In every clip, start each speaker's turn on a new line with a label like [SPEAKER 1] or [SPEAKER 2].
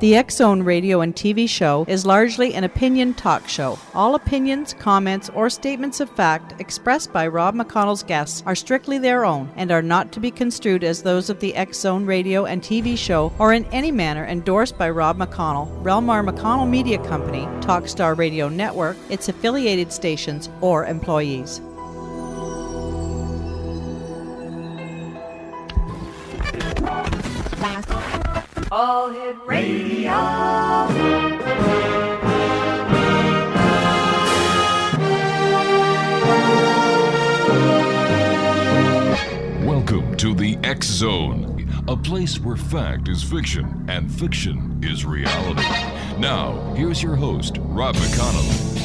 [SPEAKER 1] The X-Zone radio and TV show is largely an opinion talk show. All opinions, comments, or statements of fact expressed by Rob McConnell's guests are strictly their own and are not to be construed as those of the X-Zone radio and TV show or in any manner endorsed by Rob McConnell, Relmar McConnell Media Company, Talkstar Radio Network, its affiliated stations, or employees.
[SPEAKER 2] All Hit Radio.
[SPEAKER 3] Welcome to the X-Zone, a place where fact is fiction and fiction is reality. Now, here's your host, Rob McConnell.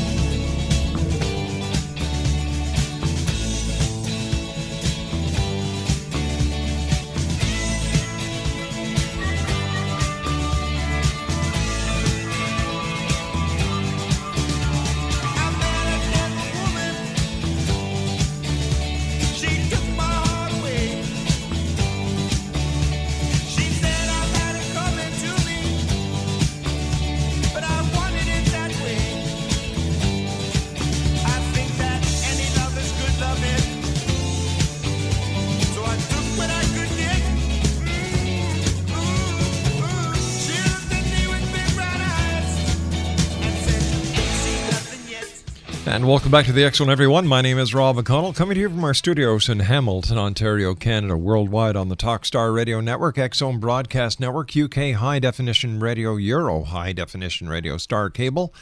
[SPEAKER 4] And welcome back to the X-Zone, everyone. My name is Rob McConnell, coming to you from our studios in Hamilton, Ontario, Canada, worldwide on the Talkstar Radio Network, X-Zone Broadcast Network, UK High Definition Radio, Euro High Definition Radio, Star Cable,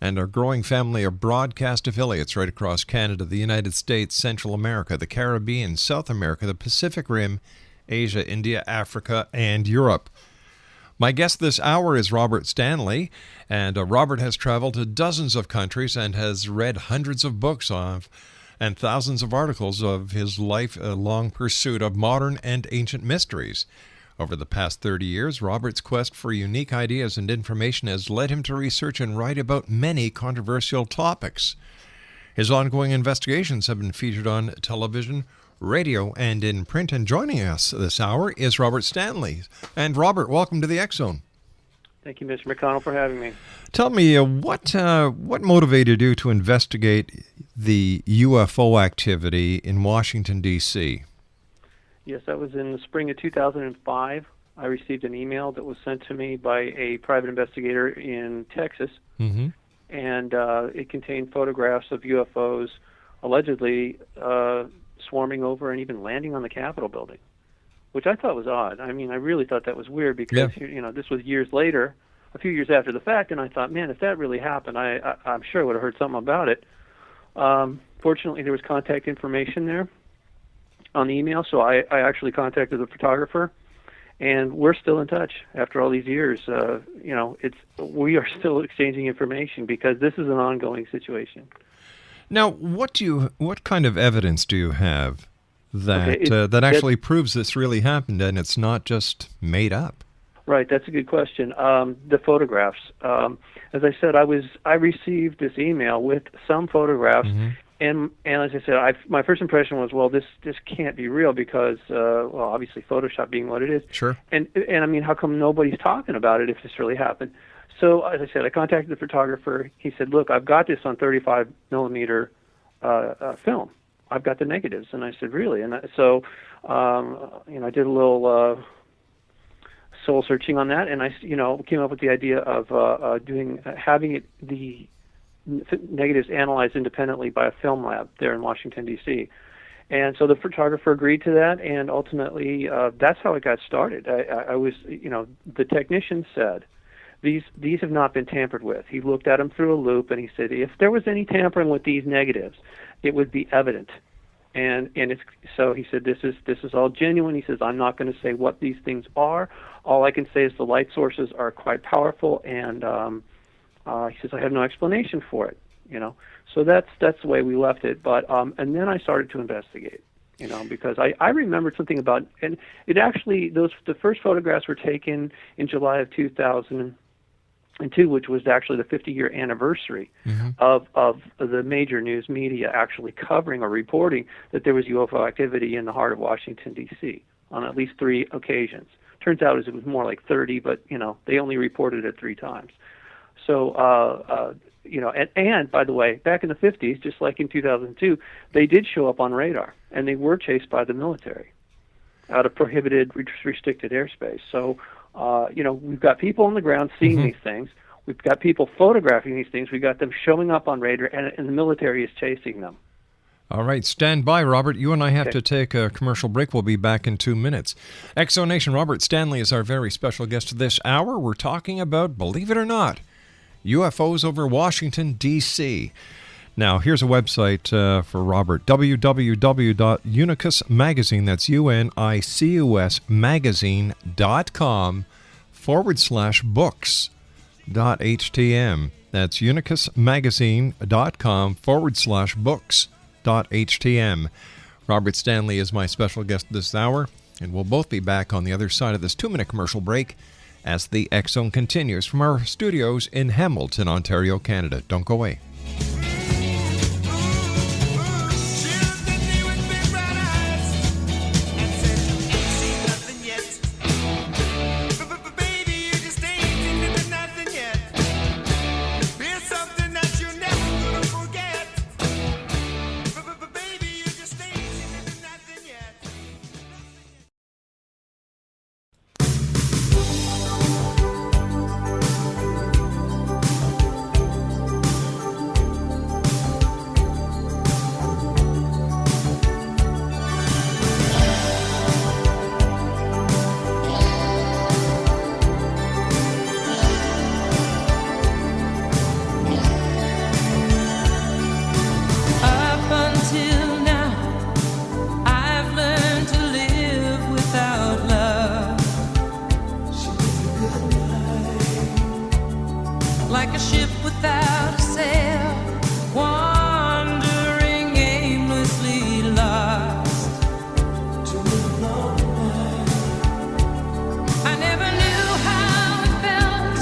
[SPEAKER 4] and our growing family of broadcast affiliates right across Canada, the United States, Central America, the Caribbean, South America, the Pacific Rim, Asia, India, Africa, and Europe. My guest this hour is Robert Stanley, and Robert has traveled to dozens of countries and has read hundreds of books and thousands of articles of his lifelong pursuit of modern and ancient mysteries. Over the past 30 years, Robert's quest for unique ideas and information has led him to research and write about many controversial topics. His ongoing investigations have been featured on television, radio, and in print. And joining us this hour is Robert Stanley. And Robert, welcome to the X-Zone.
[SPEAKER 5] Thank you, Mr. McConnell, for having me.
[SPEAKER 4] Tell me, what motivated you to investigate the UFO activity in Washington, D.C.?
[SPEAKER 5] Yes, that was in the spring of 2005. I received an email that was sent to me by a private investigator in Texas, and it contained photographs of UFOs allegedly swarming over and even landing on the Capitol building, which I thought was odd. I mean, I really thought that was weird because, this was years later, a few years after the fact, and I thought, man, if that really happened, I'm sure I would have heard something about it. Fortunately, there was contact information there on the email, so I actually contacted the photographer, and we're still in touch after all these years. We are still exchanging information because this is an ongoing situation.
[SPEAKER 4] Now, what kind of evidence do you have that actually proves this really happened and it's not just made up?
[SPEAKER 5] Right, that's a good question. The photographs. As I said, I received this email with some photographs, and as I said, my first impression was, well, this can't be real because, obviously Photoshop being what it is.
[SPEAKER 4] Sure.
[SPEAKER 5] And I mean, how come nobody's talking about it if this really happened? So, as I said, I contacted the photographer. He said, look, I've got this on 35 millimeter film. I've got the negatives. And I said, really? And I did a little soul searching on that, and I came up with the idea of having the negatives analyzed independently by a film lab there in Washington, D.C. And so the photographer agreed to that, and ultimately that's how it got started. The technician said, These have not been tampered with. He looked at them through a loop, and he said, if there was any tampering with these negatives, it would be evident. And so he said, this is all genuine. He says, I'm not going to say what these things are. All I can say is the light sources are quite powerful, and he says, I have no explanation for it. So that's the way we left it. But and then I started to investigate. Because I remembered something about, and it actually, the first photographs were taken in July of 2002, which was actually the 50-year anniversary of the major news media actually covering or reporting that there was UFO activity in the heart of Washington, D.C. on at least 3 occasions. Turns out it was more like 30, but they only reported it 3 times. So and by the way, back in the 50s, just like in 2002, they did show up on radar, and they were chased by the military out of prohibited, restricted airspace. So we've got people on the ground seeing these things. We've got people photographing these things. We've got them showing up on radar, and the military is chasing them.
[SPEAKER 4] All right, stand by, Robert. You and I have to take a commercial break. We'll be back in 2 minutes. Exonation, Robert Stanley is our very special guest this hour. We're talking about, believe it or not, UFOs over Washington, D.C. Now, here's a website for Robert, www.unicus magazine, that's UNICUS magazine.com/books.htm. That's unicusmagazine.com/books.htm. Robert Stanley is my special guest this hour, and we'll both be back on the other side of this 2-minute commercial break as the X Zone continues from our studios in Hamilton, Ontario, Canada. Don't go away.
[SPEAKER 6] Like a ship without a sail, wandering aimlessly lost to a long night. I never knew how it felt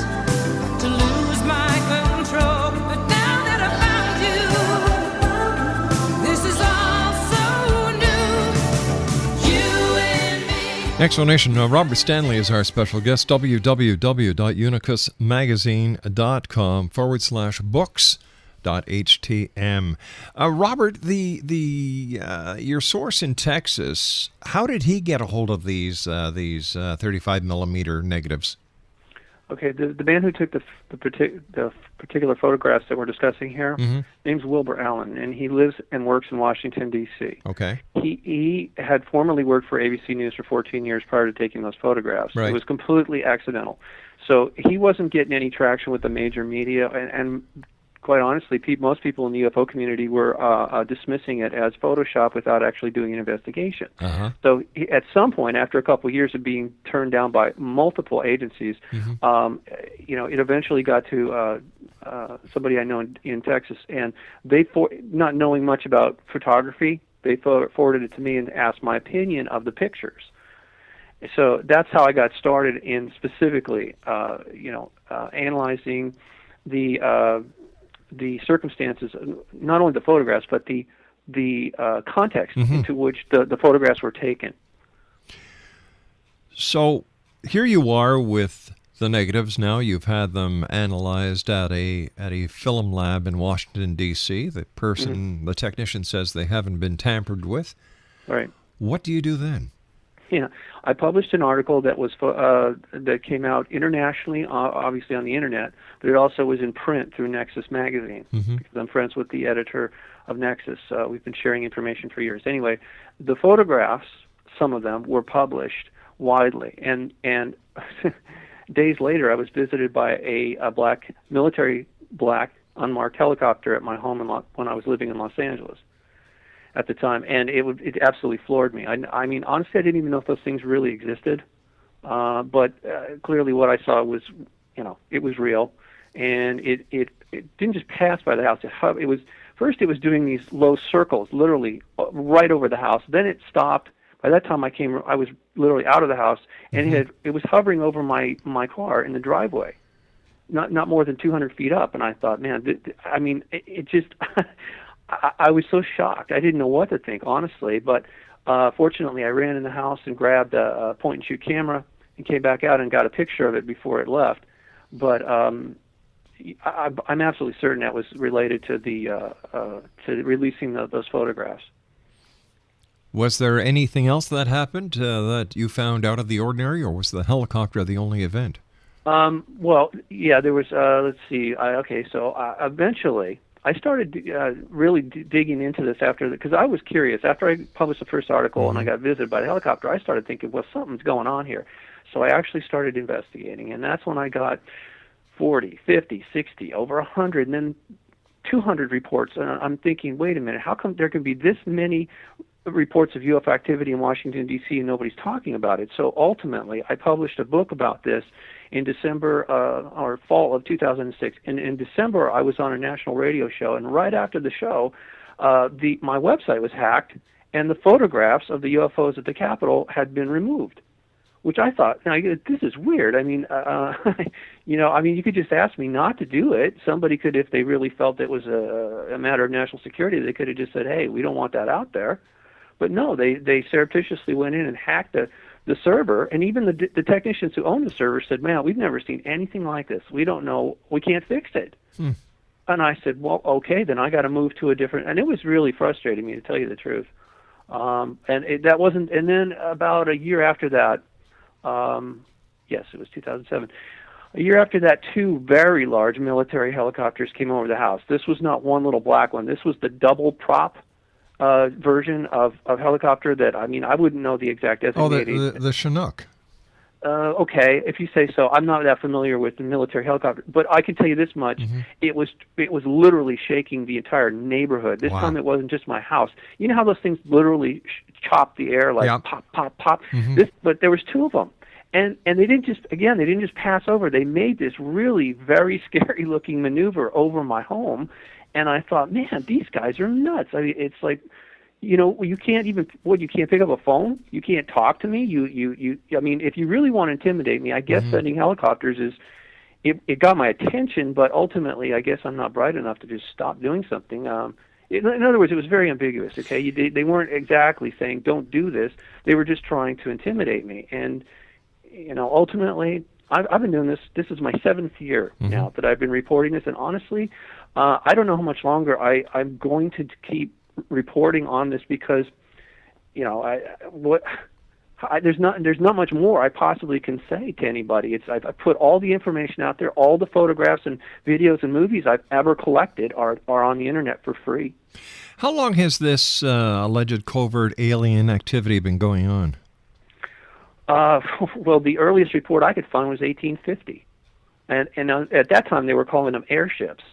[SPEAKER 6] to lose my control, but now that I found you, this is all so new. You and me.
[SPEAKER 4] Explanation, Robert Stanley is our special guest, www.unicusmagazine.com/books.htm. Robert, your source in Texas, how did he get a hold of these 35 millimeter negatives?
[SPEAKER 5] Okay, the man who took the particular photographs that we're discussing here, name's Wilbur Allen, and he lives and works in Washington, D.C.
[SPEAKER 4] Okay.
[SPEAKER 5] He had formerly worked for ABC News for 14 years prior to taking those photographs.
[SPEAKER 4] Right.
[SPEAKER 5] It was completely accidental. So he wasn't getting any traction with the major media, and quite honestly, most people in the UFO community were dismissing it as Photoshop without actually doing an investigation. So at some point, after a couple of years of being turned down by multiple agencies, it eventually got to somebody I know in Texas, and they, not knowing much about photography, they forwarded it to me and asked my opinion of the pictures. So that's how I got started in specifically, analyzing the circumstances, not only the photographs, but the context into which the photographs were taken.
[SPEAKER 4] So here you are with the negatives now. You've had them analyzed at a film lab in Washington, D.C. The person, the technician, says they haven't been tampered with.
[SPEAKER 5] Right.
[SPEAKER 4] What do you do then?
[SPEAKER 5] Yeah, I published an article that was that came out internationally, obviously on the internet, but it also was in print through Nexus magazine, because I'm friends with the editor of Nexus. We've been sharing information for years. Anyway, the photographs, some of them, were published widely, and days later, I was visited by a military black unmarked helicopter at my home when I was living in Los Angeles at the time, and it absolutely floored me. I mean, honestly, I didn't even know if those things really existed, but clearly what I saw was, it was real, and it didn't just pass by the house. It was doing these low circles, literally right over the house. Then it stopped. By that time, I was literally out of the house, and it was hovering over my car in the driveway, not more than 200 feet up. And I thought, man, it just. I was so shocked. I didn't know what to think, honestly. But fortunately, I ran in the house and grabbed a point-and-shoot camera and came back out and got a picture of it before it left. But I'm absolutely certain that was related to to releasing those photographs.
[SPEAKER 4] Was there anything else that happened that you found out of the ordinary, or was the helicopter the only event?
[SPEAKER 5] Well, yeah, there was, let's see, eventually I started really digging into this because I was curious. After I published the first article and I got visited by the helicopter, I started thinking, well, something's going on here. So I actually started investigating, and that's when I got 40, 50, 60, over 100, and then 200 reports. And I'm thinking, wait a minute, how come there can be this many reports of UFO activity in Washington, D.C., and nobody's talking about it? So ultimately, I published a book about this in December or fall of 2006. And in December, I was on a national radio show, and right after the show, my website was hacked, and the photographs of the UFOs at the Capitol had been removed, which I thought, this is weird. I mean, you could just ask me not to do it. Somebody could, if they really felt it was a matter of national security, they could have just said, hey, we don't want that out there. But no, they surreptitiously went in and hacked the server, and even the technicians who owned the server said, man, we've never seen anything like this. We don't know. We can't fix it. And I said, well, okay, then I got to move to a different, and it was really frustrating me, to tell you the truth. And then about a year after that, yes, it was 2007. A year after that, two very large military helicopters came over the house. This was not one little black one. This was the double prop version of helicopter that, I wouldn't know the exact designating.
[SPEAKER 4] Oh, the Chinook.
[SPEAKER 5] Okay, if you say so. I'm not that familiar with the military helicopter, but I can tell you this much: it was literally shaking the entire neighborhood. This time, it wasn't just my house. You know how those things literally chop the air, like pop, pop, pop. But there was two of them, and they didn't just pass over. They made this really very scary looking maneuver over my home, and I thought, man, these guys are nuts. I mean, it's like, you can't even, you can't pick up a phone? You can't talk to me? I mean, if you really want to intimidate me, I guess sending helicopters it got my attention, but ultimately, I guess I'm not bright enough to just stop doing something. In other words, it was very ambiguous, okay? They weren't exactly saying, don't do this. They were just trying to intimidate me. And, ultimately, I've been doing this. This is my 7th year now that I've been reporting this, and honestly, I don't know how much longer I'm going to keep reporting on this, because there's not much more I possibly can say to anybody. I put all the information out there. All the photographs and videos and movies I've ever collected are on the internet for free.
[SPEAKER 4] How long has this alleged covert alien activity been going on?
[SPEAKER 5] Well, the earliest report I could find was 1850, and at that time they were calling them airships.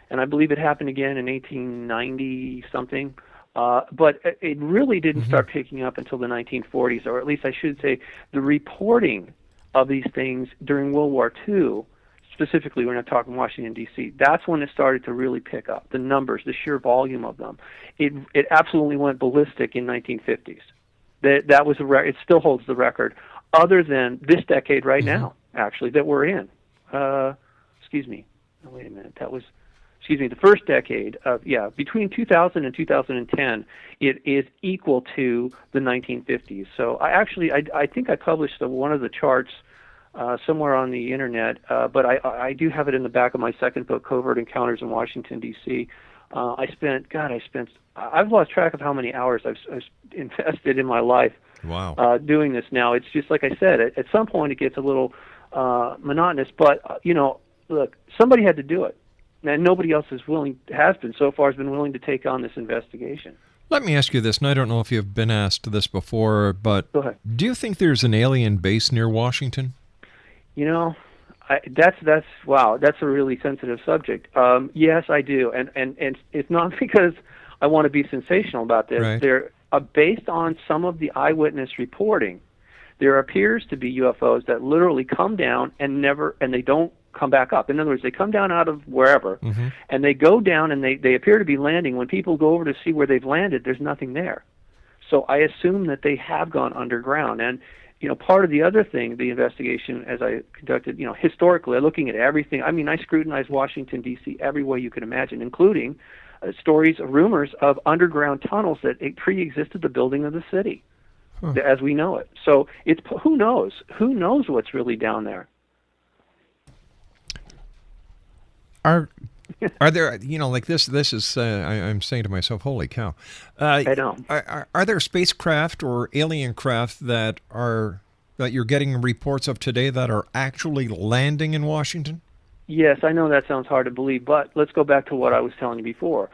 [SPEAKER 5] And I believe it happened again in 1890 something, but it really didn't start picking up until the 1940s, or at least I should say the reporting of these things during World War II, specifically we're not talking Washington, D.C., that's when it started to really pick up, the numbers, the sheer volume of them. It absolutely went ballistic in 1950s. That was it still holds the record, other than this decade right now, actually, that we're in. Excuse me. Oh, wait a minute. The first decade of, between 2000 and 2010, it is equal to the 1950s. So I think I published one of the charts somewhere on the internet, but I do have it in the back of my second book, Covert Encounters in Washington, D.C. I've lost track of how many hours I've invested in my life doing this now. It's just like I said, at some point it gets a little monotonous, but, look, somebody had to do it. And nobody else has been willing to take on this investigation.
[SPEAKER 4] Let me ask you this, and I don't know if you've been asked this before, but
[SPEAKER 5] Go ahead.
[SPEAKER 4] Do you think there's an alien base near Washington?
[SPEAKER 5] That's a really sensitive subject. Yes, I do, and it's not because I want to be sensational about this.
[SPEAKER 4] Right.
[SPEAKER 5] They're based on some of the eyewitness reporting. There appears to be UFOs that literally come down and they don't come back up. In other words, they come down out of wherever, and they go down, and they appear to be landing. When people go over to see where they've landed, there's nothing there. So I assume that they have gone underground. And part of the other thing, the investigation, as I conducted, historically, looking at everything. I mean, I scrutinized Washington, D.C. every way you could imagine, including rumors of underground tunnels that pre-existed the building of the city. as we know it. So it's who knows? Who knows what's really down there?
[SPEAKER 4] Are there, like this is, I'm saying to myself, holy cow.
[SPEAKER 5] I know.
[SPEAKER 4] Are there spacecraft or alien craft that you're getting reports of today that are actually landing in Washington?
[SPEAKER 5] Yes, I know that sounds hard to believe, but let's go back to what I was telling you before.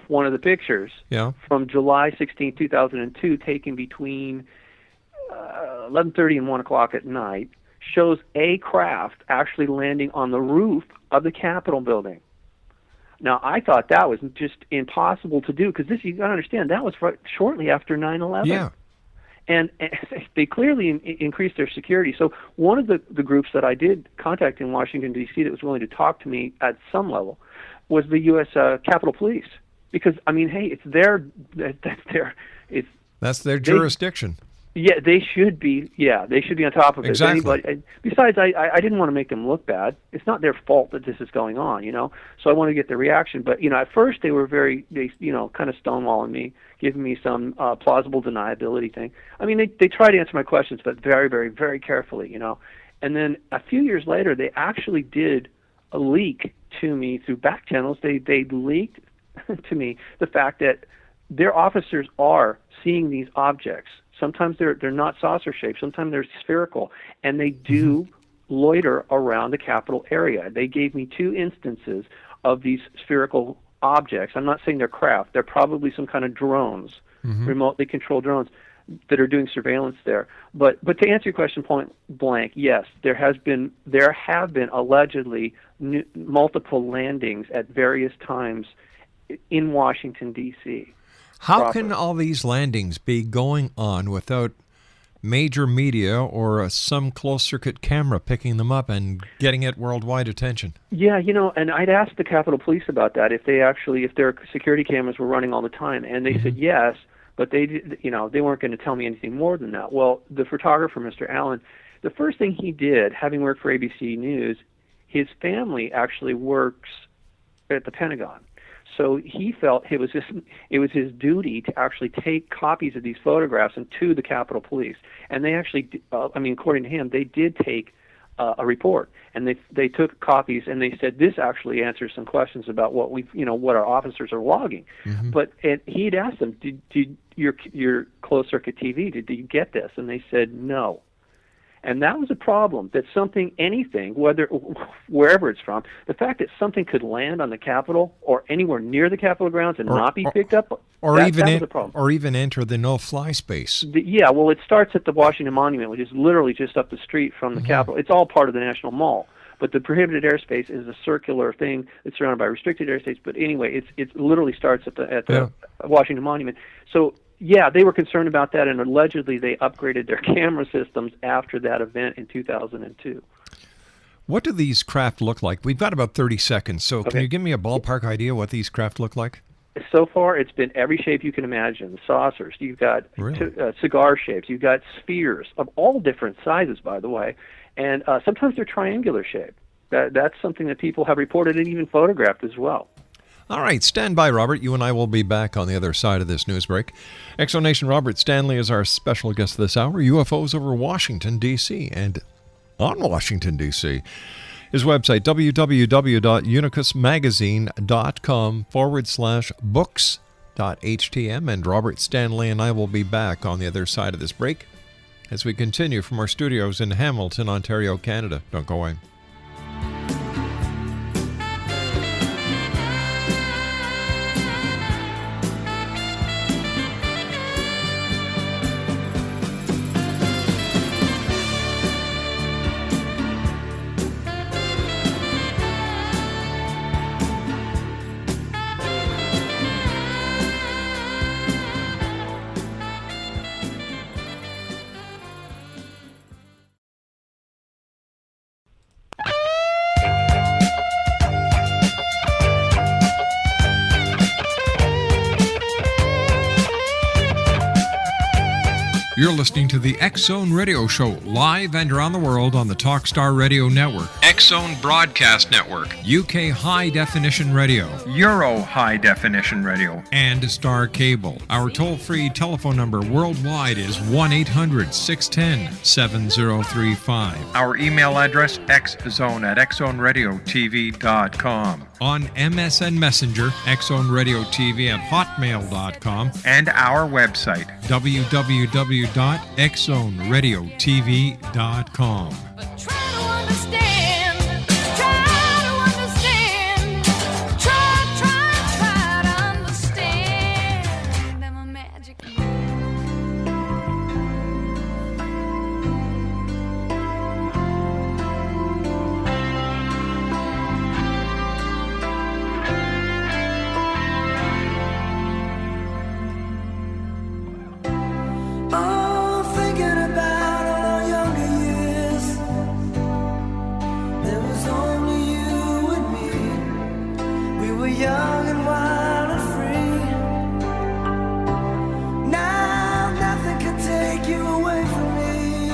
[SPEAKER 5] One of the pictures from July 16, 2002, taken between 11:30 and 1 o'clock at night, shows a craft actually landing on the roof of the Capitol building. Now, I thought that was just impossible to do, because you got to understand, that was shortly after 9/11.
[SPEAKER 4] Yeah.
[SPEAKER 5] And they clearly increased their security. So one of the groups that I did contact in Washington, D.C. that was willing to talk to me at some level was the U.S. Capitol Police. Because, I mean, hey,
[SPEAKER 4] that's their jurisdiction.
[SPEAKER 5] Yeah, they should be. Yeah, they should be on top of it.
[SPEAKER 4] Exactly.
[SPEAKER 5] Besides, I didn't want to make them look bad. It's not their fault that this is going on, So I wanted to get the reaction. But at first they were kind of stonewalling me, giving me some plausible deniability thing. I mean, they tried to answer my questions, but very, very, very carefully, And then a few years later, they actually did a leak to me through back channels. They leaked to me the fact that their officers are seeing these objects. Sometimes they're not saucer shaped. Sometimes they're spherical, and they do loiter around the Capitol area. They gave me 2 instances of these spherical objects. I'm not saying they're craft. They're probably some kind of drones, remotely controlled drones that are doing surveillance there. But to answer your question point blank, yes, there have been allegedly multiple landings at various times in Washington, D.C.
[SPEAKER 4] How can all these landings be going on without major media or some closed-circuit camera picking them up and getting it worldwide attention?
[SPEAKER 5] Yeah, and I'd asked the Capitol Police about that, if their security cameras were running all the time, and they said yes, but they weren't going to tell me anything more than that. Well, the photographer, Mr. Allen, the first thing he did, having worked for ABC News, his family actually works at the Pentagon. So he felt it was his duty to actually take copies of these photographs to the Capitol Police, and they actually, according to him, they did take a report, and they took copies, and they said this actually answers some questions about what what our officers are logging. But he'd asked them, did your closed circuit TV, did you get this? And they said no. And that was a problem, that anything, wherever it's from, the fact that something could land on the Capitol or anywhere near the Capitol grounds and not be picked up, that was a problem.
[SPEAKER 4] Or even enter the no-fly space.
[SPEAKER 5] It starts at the Washington Monument, which is literally just up the street from the Capitol. It's all part of the National Mall. But the prohibited airspace is a circular thing that's surrounded by restricted airspace. But anyway, it literally starts at the Washington Monument. So, yeah, they were concerned about that, and allegedly they upgraded their camera systems after that event in 2002.
[SPEAKER 4] What do these craft look like? We've got about 30 seconds, so can you give me a ballpark idea what these craft look like?
[SPEAKER 5] So far, it's been every shape you can imagine. Saucers, you've got cigar shapes, you've got spheres of all different sizes, by the way, and sometimes they're triangular shaped. That's something that people have reported and even photographed as well.
[SPEAKER 4] All right, stand by, Robert. You and I will be back on the other side of this news break. Exonation Robert Stanley is our special guest this hour. UFOs over Washington, D.C. and on Washington, D.C. His website, www.unicusmagazine.com/books.htm. And Robert Stanley and I will be back on the other side of this break as we continue from our studios in Hamilton, Ontario, Canada. Don't go away. You're listening to the X Zone Radio Show, live and around the world on the Talkstar Radio Network, X Zone Broadcast Network, UK High Definition Radio, Euro High Definition Radio, and Star Cable. Our toll-free telephone number worldwide is 1-800-610-7035. Our email address, xzone@xzoneradiotv.com. On MSN Messenger, xzoneradiotv@hotmail.com, and our website, www.xzoneradiotv.com.
[SPEAKER 6] Try to understand, try to understand, try to understand. I'm a magic
[SPEAKER 7] Oh, thinking about all our younger years. There was only you and me. We were young and wild and free. Now nothing can take you away from me.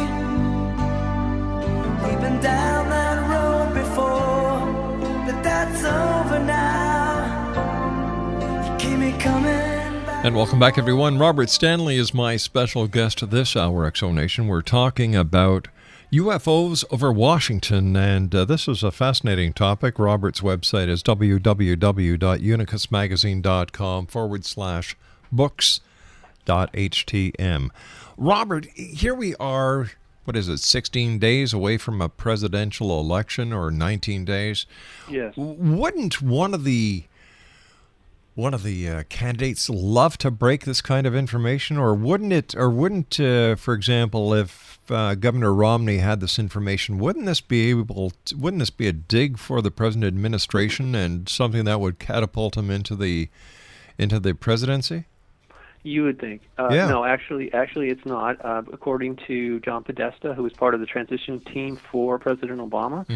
[SPEAKER 7] We've been down that road before, but that's over now. You keep me coming.
[SPEAKER 4] And welcome back, everyone. Robert Stanley is my special guest this hour, Exonation. We're talking about UFOs over Washington, and this is a fascinating topic. Robert's website is www.unicusmagazine.com/books.htm. Robert, here we are, 16 days away from a presidential election, or 19 days?
[SPEAKER 5] Yes.
[SPEAKER 4] Wouldn't one of the candidates love to break this kind of information, or wouldn't for example, if Governor Romney had this information, wouldn't this be a dig for the present administration and something that would catapult him into the presidency?
[SPEAKER 5] You would think.
[SPEAKER 4] Yeah.
[SPEAKER 5] No, actually, it's not. According to John Podesta, who was part of the transition team for President Obama,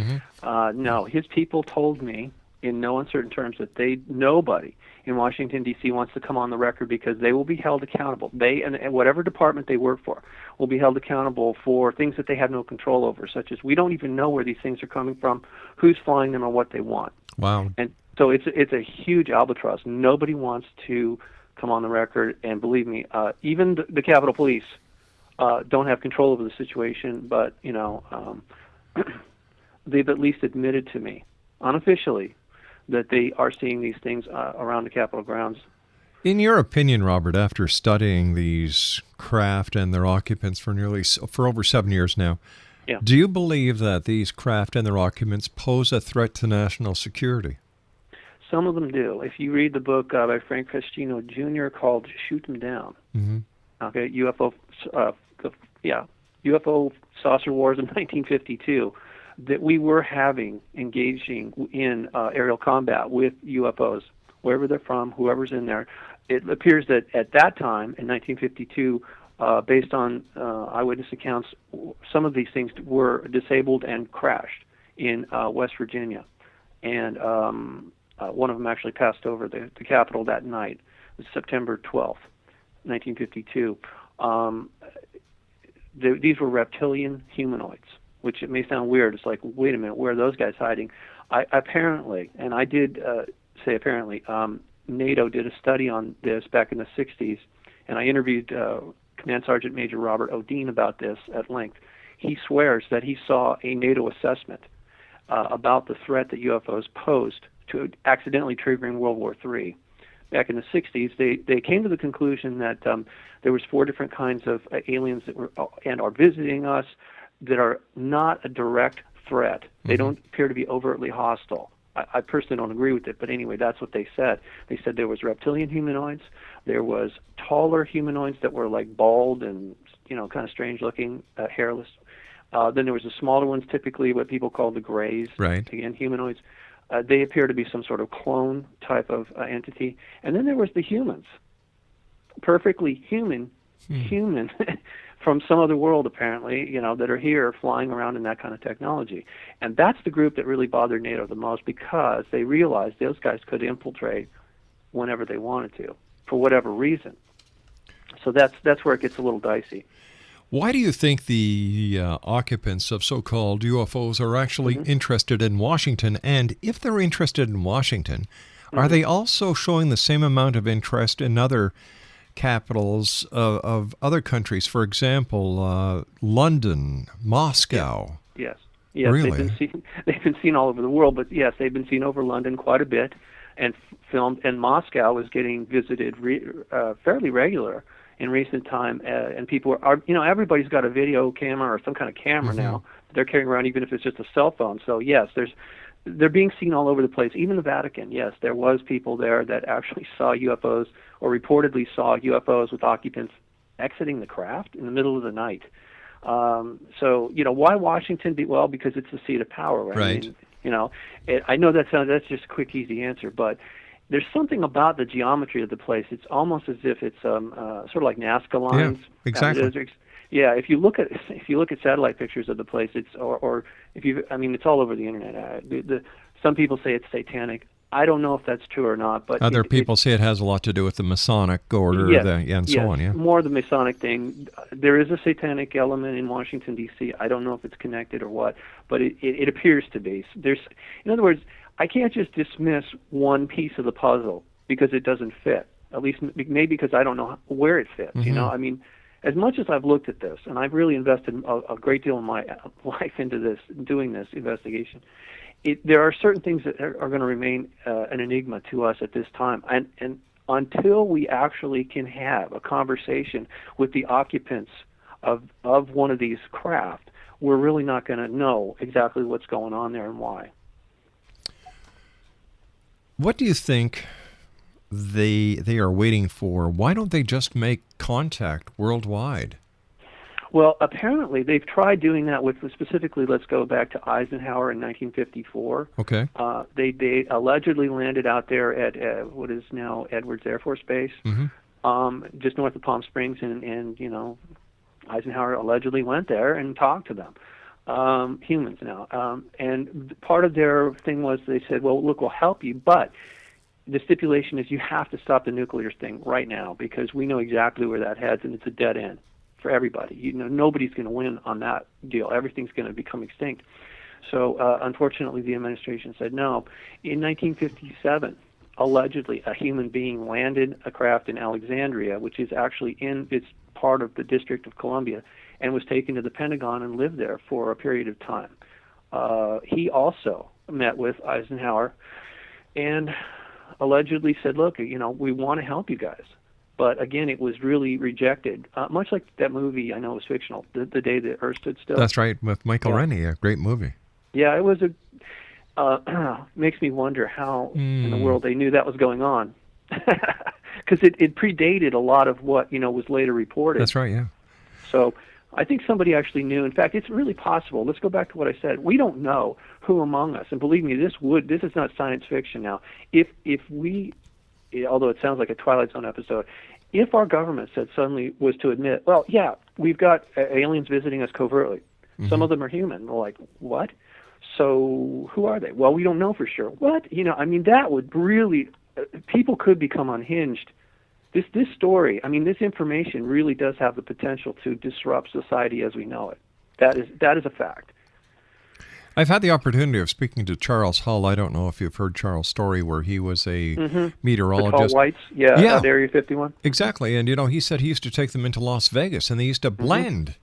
[SPEAKER 5] no, his people told me in no uncertain terms that nobody in Washington, D.C. wants to come on the record because they will be held accountable. They and whatever department they work for will be held accountable for things that they have no control over, such as we don't even know where these things are coming from, who's flying them, or what they want.
[SPEAKER 4] Wow.
[SPEAKER 5] And so it's a huge albatross. Nobody wants to come on the record, and believe me, even the Capitol Police don't have control over the situation, but they've at least admitted to me, unofficially, that they are seeing these things around the Capitol grounds.
[SPEAKER 4] In your opinion, Robert, after studying these craft and their occupants for over 7 years now,
[SPEAKER 5] Yeah.
[SPEAKER 4] do you believe that these craft and their occupants pose a threat to national security?
[SPEAKER 5] Some of them do. If you read the book by Frank Crestino Jr. called "Shoot Them Down," okay, UFO saucer wars in 1952. That we were engaging in aerial combat with UFOs, wherever they're from, whoever's in there. It appears that at that time, in 1952, based on eyewitness accounts, some of these things were disabled and crashed in West Virginia. And one of them actually passed over the Capitol that night. It was September 12th, 1952. These were reptilian humanoids, which it may sound weird. It's like, wait a minute, where are those guys hiding? Apparently, and I did say apparently, NATO did a study on this back in the 60s, and I interviewed Command Sergeant Major Robert Odeen about this at length. He swears that he saw a NATO assessment about the threat that UFOs posed to accidentally triggering World War III. Back in the 60s, they came to the conclusion that there was 4 different kinds of aliens that were and are visiting us, that are not a direct threat. They don't appear to be overtly hostile. I personally don't agree with it, but anyway, that's what they said. They said there was reptilian humanoids, there was taller humanoids that were like bald and kind of strange looking, hairless. Then there was the smaller ones, typically what people call the grays.
[SPEAKER 4] Right.
[SPEAKER 5] Again, humanoids. They appear to be some sort of clone type of entity. And then there was the humans, perfectly human from some other world, apparently, that are here flying around in that kind of technology. And that's the group that really bothered NATO the most, because they realized those guys could infiltrate whenever they wanted to, for whatever reason. So that's where it gets a little dicey.
[SPEAKER 4] Why do you think the occupants of so-called UFOs are actually interested in Washington? And if they're interested in Washington, are they also showing the same amount of interest in other capitals of other countries? For example, London, Moscow.
[SPEAKER 5] Yes.
[SPEAKER 4] Really?
[SPEAKER 5] They've been seen all over the world, but yes, they've been seen over London quite a bit, and filmed. And Moscow is getting visited fairly regular in recent time, and people are everybody's got a video camera or some kind of camera now that they're carrying around, even if it's just a cell phone. So yes, they're being seen all over the place. Even the Vatican, yes, there was people there that actually saw UFOs or reportedly saw UFOs with occupants exiting the craft in the middle of the night. So why Washington? Well, because it's the seat of power, right?
[SPEAKER 4] Right.
[SPEAKER 5] I mean, I know that's just a quick, easy answer, but there's something about the geometry of the place. It's almost as if it's sort of like Nazca lines.
[SPEAKER 4] Yeah, exactly.
[SPEAKER 5] Yeah, if you look at satellite pictures of the place, it's it's all over the internet. Some people say it's satanic. I don't know if that's true or not, but
[SPEAKER 4] other people say it has a lot to do with the Masonic order, so on. Yeah,
[SPEAKER 5] more the Masonic thing. There is a satanic element in Washington D.C. I don't know if it's connected or what, but it appears to be. In other words, I can't just dismiss one piece of the puzzle because it doesn't fit. At least maybe because I don't know where it fits. I mean, as much as I've looked at this, and I've really invested a great deal of my life into this, doing this investigation. There are certain things that are going to remain an enigma to us at this time, and until we actually can have a conversation with the occupants of one of these craft, we're really not going to know exactly what's going on there and why.
[SPEAKER 4] What do you think they are waiting for? Why don't they just make contact worldwide?
[SPEAKER 5] Well, apparently they've tried doing that with, specifically, let's go back to Eisenhower in 1954.
[SPEAKER 4] Okay.
[SPEAKER 5] They allegedly landed out there at what is now Edwards Air Force Base, just north of Palm Springs, and Eisenhower allegedly went there and talked to them, humans now. And part of their thing was they said, well, look, we'll help you, but the stipulation is you have to stop the nuclear thing right now because we know exactly where that heads, and it's a dead end for everybody. Nobody's going to win on that deal. Everything's going to become extinct. So, unfortunately, the administration said no. In 1957, allegedly, a human being landed a craft in Alexandria, which is actually it's part of the District of Columbia, and was taken to the Pentagon and lived there for a period of time. He also met with Eisenhower and allegedly said, look, we want to help you guys. But again, it was really rejected, much like that movie. I know it was fictional, The Day the Earth Stood Still.
[SPEAKER 4] That's right, with Michael Rennie, a great movie.
[SPEAKER 5] Yeah, it was makes me wonder how in the world they knew that was going on, because it predated a lot of what was later reported.
[SPEAKER 4] That's right, yeah.
[SPEAKER 5] So I think somebody actually knew. In fact, it's really possible. Let's go back to what I said. We don't know who among us, and believe me, this is not science fiction now. If we, although it sounds like a Twilight Zone episode, if our government suddenly was to admit, well, yeah, we've got aliens visiting us covertly. Some of them are human. We're like, what? So who are they? Well, we don't know for sure. What? That would really, people could become unhinged. This story, this information really does have the potential to disrupt society as we know it. That is a fact.
[SPEAKER 4] I've had the opportunity of speaking to Charles Hull. I don't know if you've heard Charles' story where he was a meteorologist.
[SPEAKER 5] The Whites, at Area 51.
[SPEAKER 4] Exactly, and he said he used to take them into Las Vegas, and they used to blend.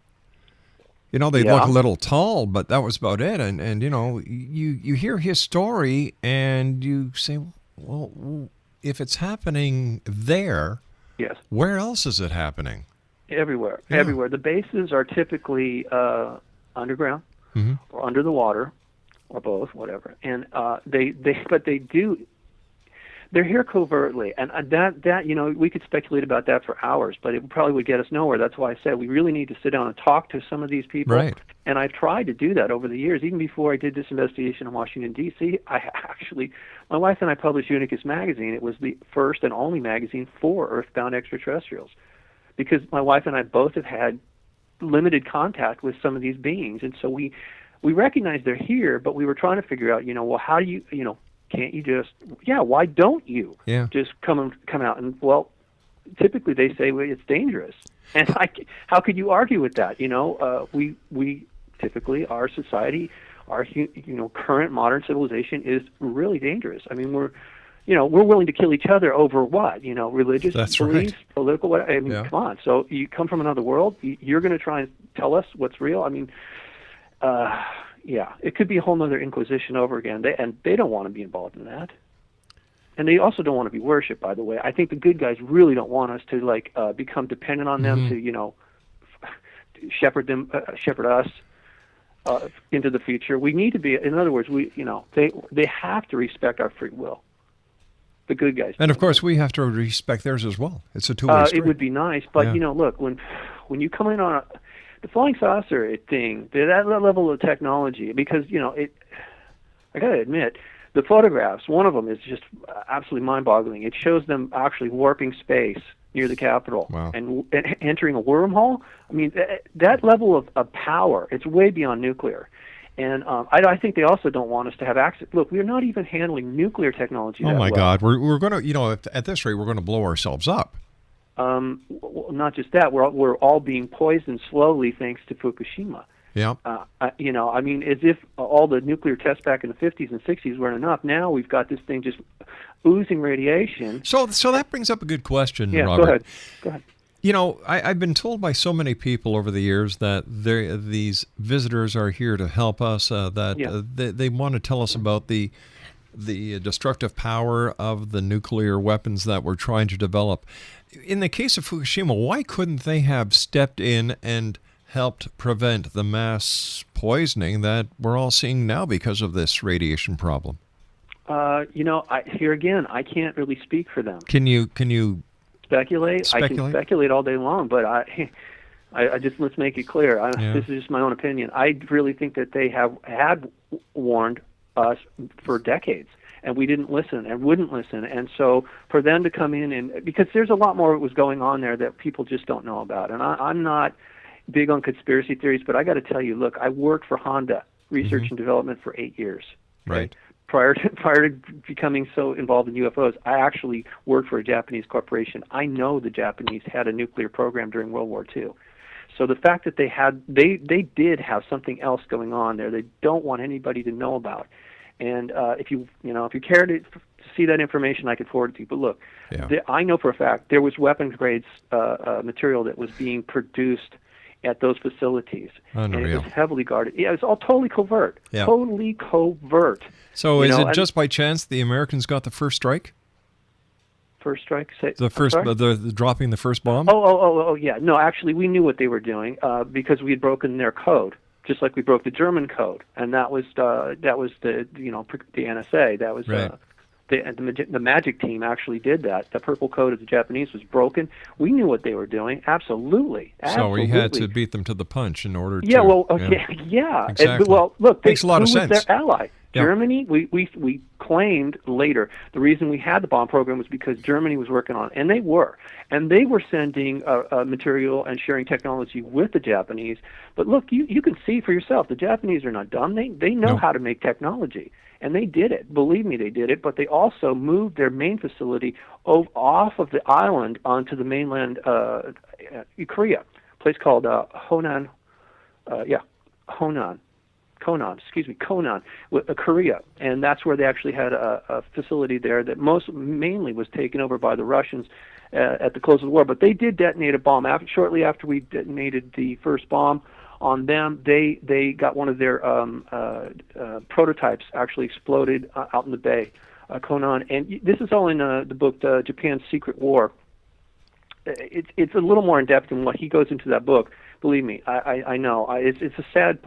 [SPEAKER 4] They'd look a little tall, but that was about it. And you hear his story, and you say, well, if it's happening there,
[SPEAKER 5] yes,
[SPEAKER 4] where else is it happening?
[SPEAKER 5] Everywhere. The bases are typically underground. Or under the water, or both, whatever. And they're here covertly, and that we could speculate about that for hours, but it probably would get us nowhere. That's why I said we really need to sit down and talk to some of these people.
[SPEAKER 4] Right.
[SPEAKER 5] And I've tried to do that over the years. Even before I did this investigation in Washington D.C., my wife and I published Unicus magazine. It was the first and only magazine for earthbound extraterrestrials, because my wife and I both have had limited contact with some of these beings, and so we recognize they're here, but we were trying to figure out, well, how do you, can't you just, why don't you just come out? And well, typically they say, well, it's dangerous. And how could you argue with that? We typically, our society, our current modern civilization is really dangerous. I mean, we're willing to kill each other over what? Religious
[SPEAKER 4] That's
[SPEAKER 5] beliefs,
[SPEAKER 4] right.
[SPEAKER 5] political. I mean,
[SPEAKER 4] Yeah.
[SPEAKER 5] come on. So you come from another world. You're going to try and tell us what's real. I mean, yeah, it could be a whole other Inquisition over again. They don't want to be involved in that. And they also don't want to be worshipped, by the way. I think the good guys really don't want us to become dependent on them to shepherd us into the future. We need to be. In other words, they have to respect our free will. The good guys.
[SPEAKER 4] And of course, we have to respect theirs as well. It's a two-way street.
[SPEAKER 5] It would be nice, but look, when you come in on the flying saucer thing, that level of technology, because I got to admit, the photographs, one of them is just absolutely mind-boggling. It shows them actually warping space near the Capitol and entering a wormhole. I mean, that level of power, it's way beyond nuclear. And I think they also don't want us to have access. Look, we're not even handling nuclear technology that
[SPEAKER 4] Oh, my
[SPEAKER 5] well.
[SPEAKER 4] God. We're going to, at this rate, we're going to blow ourselves up.
[SPEAKER 5] Not just that, we're all being poisoned slowly thanks to Fukushima.
[SPEAKER 4] Yeah.
[SPEAKER 5] I mean, as if all the nuclear tests back in the 50s and 60s weren't enough. Now we've got this thing just oozing radiation.
[SPEAKER 4] So that brings up a good question,
[SPEAKER 5] yeah,
[SPEAKER 4] Robert.
[SPEAKER 5] Go ahead.
[SPEAKER 4] I've been told by so many people over the years that these visitors are here to help us, they want to tell us about the destructive power of the nuclear weapons that we're trying to develop. In the case of Fukushima, why couldn't they have stepped in and helped prevent the mass poisoning that we're all seeing now because of this radiation problem?
[SPEAKER 5] Here again, I can't really speak for them.
[SPEAKER 4] Can you
[SPEAKER 5] speculate? I can speculate all day long, but I just, let's make it clear. This is just my own opinion. I really think that they had warned us for decades, and we didn't listen and wouldn't listen. And so for them to come in and, because there's a lot more that was going on there that people just don't know about. And I'm not big on conspiracy theories, but I got to tell you, look, I worked for Honda Research and Development for 8 years.
[SPEAKER 4] Right.
[SPEAKER 5] Prior to becoming so involved in UFOs, I actually worked for a Japanese corporation. I know the Japanese had a nuclear program during World War II. So the fact that they did have something else going on there they don't want anybody to know about. And if you care to see that information, I could forward it to you. But look, I know for a fact there was weapons grade material that was being produced at those facilities.
[SPEAKER 4] Unreal.
[SPEAKER 5] And it was heavily guarded. Yeah, it was all totally covert.
[SPEAKER 4] Yeah.
[SPEAKER 5] Totally covert.
[SPEAKER 4] So is it just by chance the Americans got the first strike?
[SPEAKER 5] First strike?
[SPEAKER 4] The dropping the first bomb?
[SPEAKER 5] Oh, yeah. No, actually, we knew what they were doing because we had broken their code, just like we broke the German code, and that was the NSA. That was
[SPEAKER 4] right.
[SPEAKER 5] The magic team actually did that. The purple code of the Japanese was broken. We knew what they were doing. Absolutely.
[SPEAKER 4] So we had to beat them to the punch in order to...
[SPEAKER 5] Yeah.
[SPEAKER 4] Exactly.
[SPEAKER 5] Well, look,
[SPEAKER 4] makes a lot of sense.
[SPEAKER 5] Was their ally?
[SPEAKER 4] Yep.
[SPEAKER 5] Germany, we claimed later the reason we had the bomb program was because Germany was working on it, and they were sending material and sharing technology with the Japanese. But look, you can see for yourself, the Japanese are not dumb. They know how to make technology, and they did it. Believe me, they did it. But they also moved their main facility off of the island onto the mainland, Korea, a place called Konan, Korea, and that's where they actually had a facility there that mainly was taken over by the Russians at the close of the war. But they did detonate a bomb shortly after we detonated the first bomb on them. They got one of their prototypes actually exploded out in the bay, Konan, and this is all in the book Japan's Secret War. It's a little more in depth than what he goes into that book. Believe me, I know. It's a sad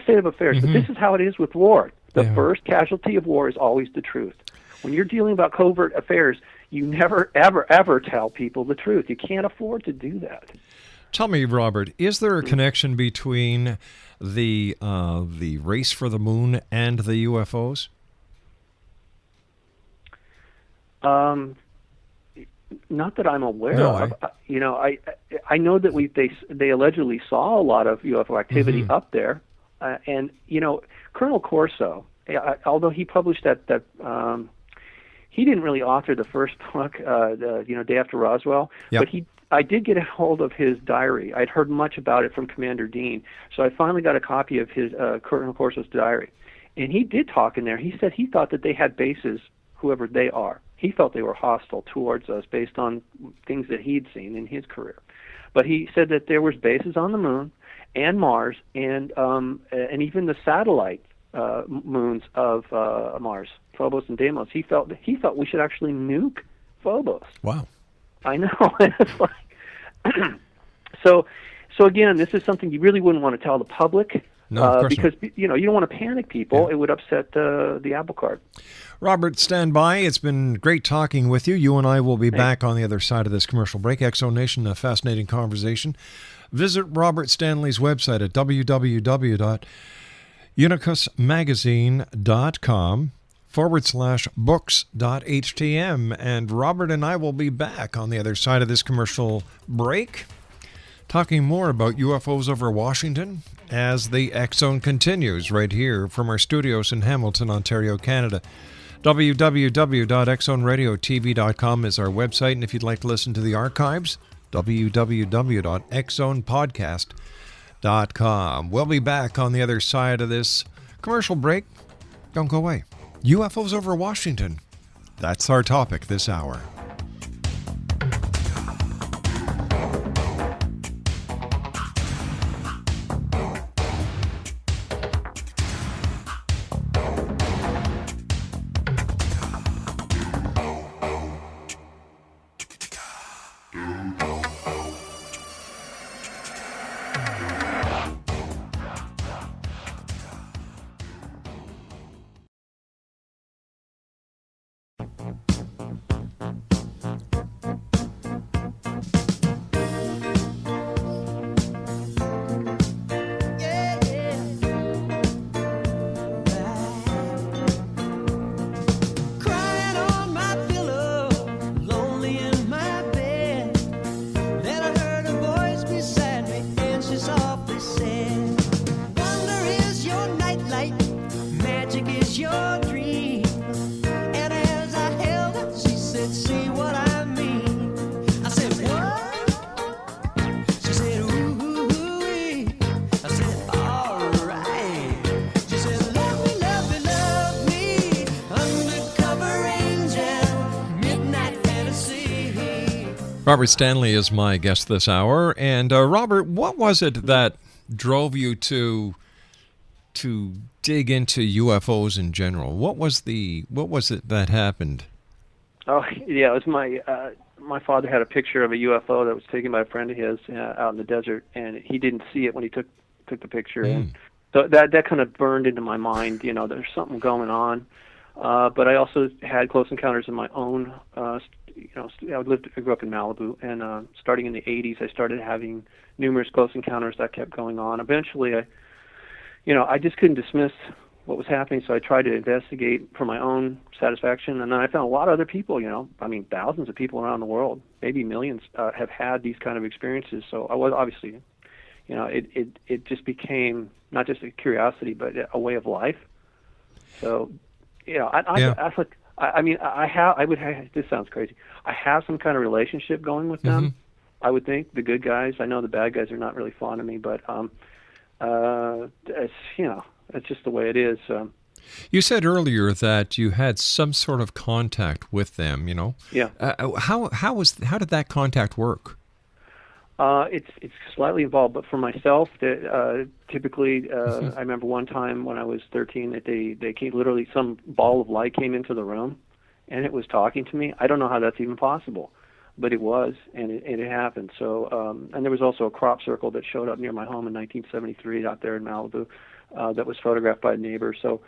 [SPEAKER 5] state of affairs. But this is how it is with war. The first casualty of war is always the truth. When you're dealing about covert affairs, you never, ever, ever tell people the truth. You can't afford to do that.
[SPEAKER 4] Tell me, Robert, is there a connection between the race for the moon and the UFOs?
[SPEAKER 5] Not that I'm aware of. I know that they allegedly saw a lot of UFO activity up there, and Colonel Corso, although he published that he didn't really author the first book, Day After Roswell,
[SPEAKER 4] Yep.
[SPEAKER 5] but I did get a hold of his diary. I'd heard much about it from Commander Dean, so I finally got a copy of his Colonel Corso's diary. And he did talk in there. He said he thought that they had bases, whoever they are. He felt they were hostile towards us based on things that he'd seen in his career. But he said that there was bases on the moon and Mars, and even the satellite moons of Mars, Phobos and Deimos. He felt we should actually nuke Phobos.
[SPEAKER 4] Wow.
[SPEAKER 5] I know. It's like so again, this is something you really wouldn't want to tell the public.
[SPEAKER 4] No, of course
[SPEAKER 5] because
[SPEAKER 4] not.
[SPEAKER 5] you don't want to panic people.
[SPEAKER 4] Yeah.
[SPEAKER 5] It would upset the apple cart.
[SPEAKER 4] Robert, stand by. It's been great talking with you. You and I will be back on the other side of this commercial break. X-Zone Nation, a fascinating conversation. Visit Robert Stanley's website at www.unicusmagazine.com/books.htm. And Robert and I will be back on the other side of this commercial break, talking more about UFOs over Washington as the X-Zone continues right here from our studios in Hamilton, Ontario, Canada. www.xzoneradiotv.com is our website, and if you'd like to listen to the archives, www.xzonepodcast.com. We'll be back on the other side of this commercial break. Don't go away. UFOs over Washington. That's our topic this hour.
[SPEAKER 7] Crying on my pillow, lonely in my bed. Then I heard a voice beside me, and she softly said, "Wonder is your nightlight, magic is your dream." And as I held her, she said, "See what I mean?" I said, "What?" She said, "Ooh-wee." I said, "All right." She said, "Love me, love me, love me, undercover angel, midnight fantasy."
[SPEAKER 4] Robert Stanley is my guest this hour. And Robert, what was it that drove you to dig into UFOs in general? What was it that happened?
[SPEAKER 5] Oh yeah, it was my father had a picture of a UFO that was taken by a friend of his out in the desert, and he didn't see it when he took the picture, and so that kind of burned into my mind. There's something going on, but I also had close encounters in my own. I grew up in Malibu, and starting in the '80s, I started having numerous close encounters that kept going on. Eventually, I just couldn't dismiss what was happening, so I tried to investigate for my own satisfaction, and then I found a lot of other people, thousands of people around the world, maybe millions, have had these kind of experiences. So I was obviously, it just became not just a curiosity, but a way of life. So, this sounds crazy. I have some kind of relationship going with them. I would think the good guys. I know the bad guys are not really fond of me, but it's just the way it is.
[SPEAKER 4] You said earlier that you had some sort of contact with them.
[SPEAKER 5] Yeah.
[SPEAKER 4] How did that contact work?
[SPEAKER 5] It's slightly involved, but for myself, typically, I remember one time when I was 13 that they came, literally some ball of light came into the room, and it was talking to me. I don't know how that's even possible, but it was, and it happened. So, and there was also a crop circle that showed up near my home in 1973 out there in Malibu that was photographed by a neighbor. So,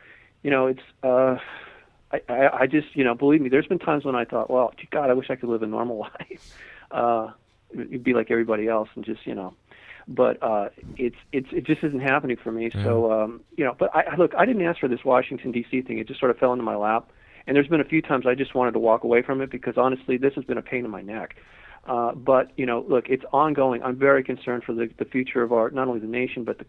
[SPEAKER 5] it's I just, believe me, there's been times when I thought, well, God, I wish I could live a normal life. It'd be like everybody else, and just, but it just isn't happening for me.
[SPEAKER 4] Yeah.
[SPEAKER 5] So, but I didn't ask for this Washington D.C. thing. It just sort of fell into my lap. And there's been a few times I just wanted to walk away from it because honestly, this has been a pain in my neck. But look, it's ongoing. I'm very concerned for the future of not only the nation but the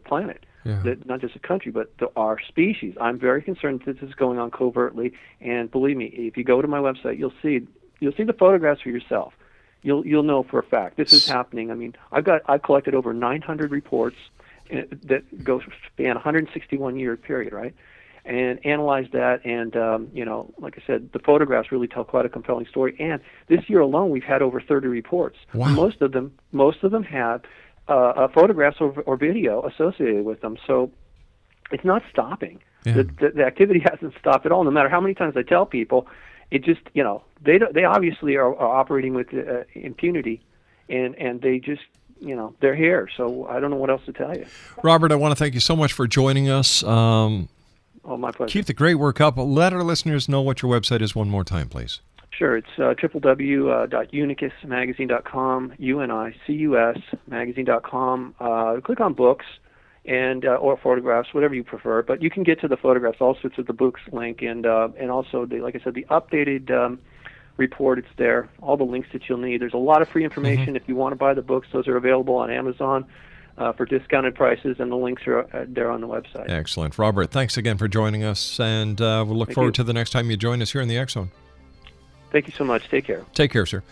[SPEAKER 5] planet. not just a country, but our species. I'm very concerned that this is going on covertly, and believe me, if you go to my website, you'll see the photographs for yourself. You'll know for a fact this is happening. I mean, I've collected over 900 reports that span a 161-year period, right? And analyzed that, and like I said, the photographs really tell quite a compelling story. And this year alone, we've had over 30 reports.
[SPEAKER 4] Wow.
[SPEAKER 5] Most of them have photographs or video associated with them. So it's not stopping.
[SPEAKER 4] Yeah.
[SPEAKER 5] The activity hasn't stopped at all. No matter how many times I tell people, it just they obviously are operating with impunity, and they just. They're here, so I don't know what else to tell you.
[SPEAKER 4] Robert, I want to thank you so much for joining us.
[SPEAKER 5] Oh, my pleasure.
[SPEAKER 4] Keep the great work up. Let our listeners know what your website is one more time, please.
[SPEAKER 5] Sure. It's www.unicusmagazine.com, unicus magazine.com. Click on books and or photographs, whatever you prefer. But you can get to the photographs also to the books link, and also, like I said, the updated report. It's there, all the links that you'll need. There's a lot of free information. If you want to buy the books, those are available on Amazon for discounted prices, and the links are there on the website.
[SPEAKER 4] Excellent. Robert, thanks again for joining us, and we'll look forward to the next time you join us here in the X Zone.
[SPEAKER 5] Thank you so much. Take care.
[SPEAKER 4] Take care, sir.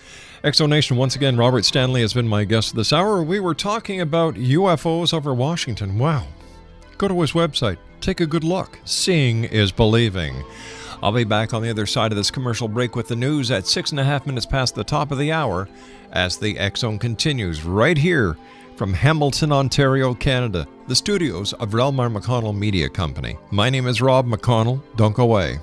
[SPEAKER 4] X Zone Nation, once again, Robert Stanley has been my guest this hour. We were talking about UFOs over Washington. Wow. Go to his website. Take a good look. Seeing is believing. I'll be back on the other side of this commercial break with the news at 6.5 minutes past the top of the hour as the X Zone continues right here from Hamilton, Ontario, Canada, the studios of Rob McConnell Media Company. My name is Rob McConnell. Don't go away.